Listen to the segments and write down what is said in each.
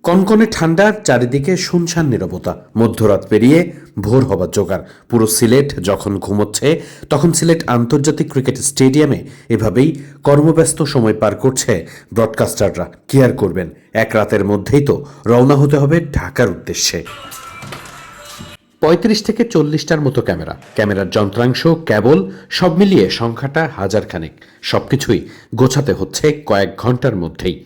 কনকনে ঠান্ডা, চারিদিকে শুনশান নীরবতা, মধ্যরাত পেরিয়ে ভোর হবার জোগাড়। পুরো সিলেট যখন ঘুমোচ্ছে তখন সিলেট আন্তর্জাতিক ক্রিকেট স্টেডিয়ামে এভাবেই কর্মব্যস্ত সময় পার করছে ব্রডকাস্টাররা। কি আর করবেন, এক রাতের মধ্যেই তো রওনা হতে হবে ঢাকার উদ্দেশ্যে। ৩৫ থেকে ৪০টার মতো ক্যামেরার যন্ত্রাংশ, কেবল সব মিলিয়ে সংখ্যাটা হাজারখানেক। সবকিছুই গোছাতে হচ্ছে কয়েক ঘন্টার মধ্যেই।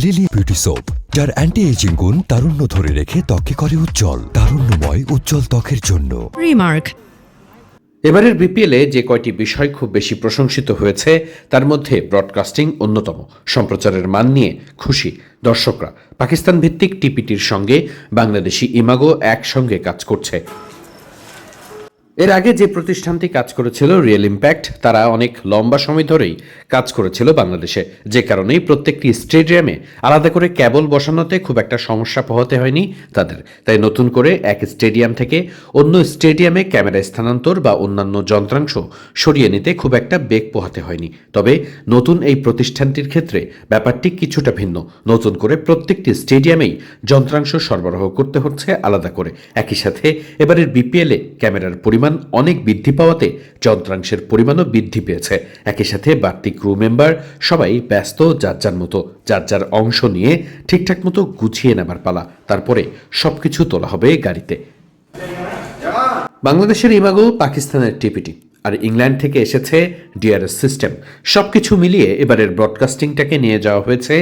লিলি বিউটি সোপ, যার অ্যান্টি এজিং গুণ তারুণ্য ধরে রেখে ত্বকে করে উজ্জ্বল। তারুণ্যময় উজ্জ্বল ত্বকের জন্য রিমার্ক। এবারের বিপিএলে যে কয়টি বিষয় খুব বেশি প্রশংসিত হয়েছে তার মধ্যে ব্রডকাস্টিং অন্যতম। সম্প্রচারের মান নিয়ে খুশি দর্শকরা। পাকিস্তান ভিত্তিক টিপিটির সঙ্গে বাংলাদেশি ইমাগো একসঙ্গে কাজ করছে। এর আগে যে প্রতিষ্ঠানটি কাজ করেছিল রিয়েল ইম্প্যাক্ট, তারা অনেক লম্বা সময় ধরেই কাজ করেছিল বাংলাদেশে, যে কারণেই প্রত্যেকটি স্টেডিয়ামে আলাদা করে ক্যাবল বসানোতে খুব একটা সমস্যা পোহাতে হয়নি তাদের। তাই নতুন করে এক স্টেডিয়াম থেকে অন্য স্টেডিয়ামে ক্যামেরা স্থানান্তর বা অন্যান্য যন্ত্রাংশ সরিয়ে নিতে খুব একটা বেগ পোহাতে হয়নি। তবে নতুন এই প্রতিষ্ঠানটির ক্ষেত্রে ব্যাপারটি কিছুটা ভিন্ন। নতুন করে প্রত্যেকটি স্টেডিয়ামেই যন্ত্রাংশ সরবরাহ করতে হচ্ছে আলাদা করে। একই সাথে এবারের বিপিএলে ক্যামেরার পরিমাণ অনেক বৃদ্ধি পাওয়াতে যন্ত্রাংশের পরিমাণও বৃদ্ধি পেয়েছে। একই সাথে বাড়তি ক্রু মেম্বার, সবাই ব্যস্ত যার যার মতো, যার যার অংশ নিয়ে ঠিকঠাক মতো গুছিয়ে নেবার পালা। তারপরে সবকিছু তোলা হবে গাড়িতে। বাংলাদেশের ইমাগো, পাকিস্তানের টিপিটি আর ইংল্যান্ড থেকে এসেছে ডিআরএস সিস্টেম। সবকিছু মিলিয়ে এবারের ব্রডকাস্টিংটাকে নিয়ে যাওয়া হয়েছে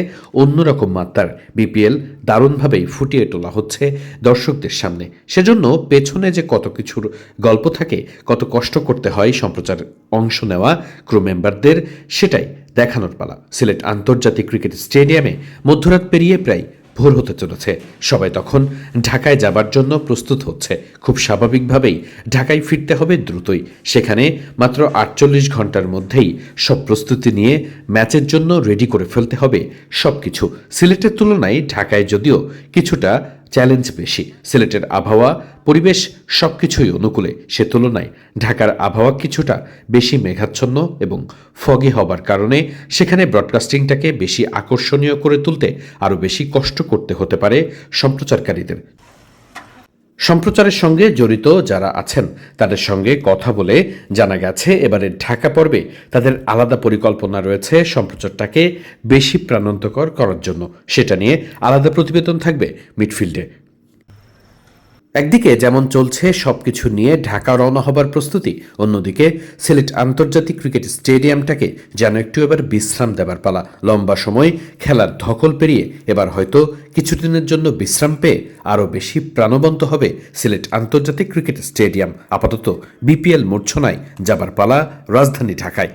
অন্যরকম মাত্রার। বিপিএল দারুণভাবেই ফুটিয়ে তোলা হচ্ছে দর্শকদের সামনে। সেজন্য পেছনে যে কত কিছুর গল্প থাকে, কত কষ্ট করতে হয় সম্প্রচার অংশ নেওয়া ক্রু মেম্বারদের, সেটাই দেখানোর পালা। সিলেট আন্তর্জাতিক ক্রিকেট স্টেডিয়ামে মধ্যরাত পেরিয়ে প্রায় ভোর হতে চলেছে। সবাই তখন ঢাকায় যাবার জন্য প্রস্তুত হচ্ছে। খুব স্বাভাবিকভাবেই ঢাকায় ফিরতে হবে দ্রুতই। সেখানে মাত্র ৪৮ ঘন্টার মধ্যেই সব প্রস্তুতি নিয়ে ম্যাচের জন্য রেডি করে ফেলতে হবে সবকিছু। সিলেটের তুলনায় ঢাকায় যদিও কিছুটা চ্যালেঞ্জ বেশি। সিলেটের আবহাওয়া, পরিবেশ সবকিছুই অনুকূলে, সে তুলনায় ঢাকার আবহাওয়া কিছুটা বেশি মেঘাচ্ছন্ন এবং ফগি হবার কারণে সেখানে ব্রডকাস্টিংটাকে বেশি আকর্ষণীয় করে তুলতে আরও বেশি কষ্ট করতে হতে পারে সম্প্রচারকারীদের। সম্প্রচারের সঙ্গে জড়িত যারা আছেন তাদের সঙ্গে কথা বলে জানা গেছে এবারের ঢাকা পর্বে তাদের আলাদা পরিকল্পনা রয়েছে সম্প্রচারটাকে বেশি প্রাণান্তকর করার জন্য। সেটা নিয়ে আলাদা প্রতিবেদন থাকবে মিডফিল্ডে। একদিকে যেমন চলছে সবকিছু নিয়ে ঢাকা রওনা হবার প্রস্তুতি, অন্যদিকে সিলেট আন্তর্জাতিক ক্রিকেট স্টেডিয়ামটাকে যেন একটু এবার বিশ্রাম দেবার পালা। লম্বা সময় খেলার ধকল পেরিয়ে এবার হয়তো কিছুদিনের জন্য বিশ্রাম পেয়ে আরও বেশি প্রাণবন্ত হবে সিলেট আন্তর্জাতিক ক্রিকেট স্টেডিয়াম। আপাতত বিপিএল মূর্ছনায় যাবার পালা রাজধানী ঢাকায়।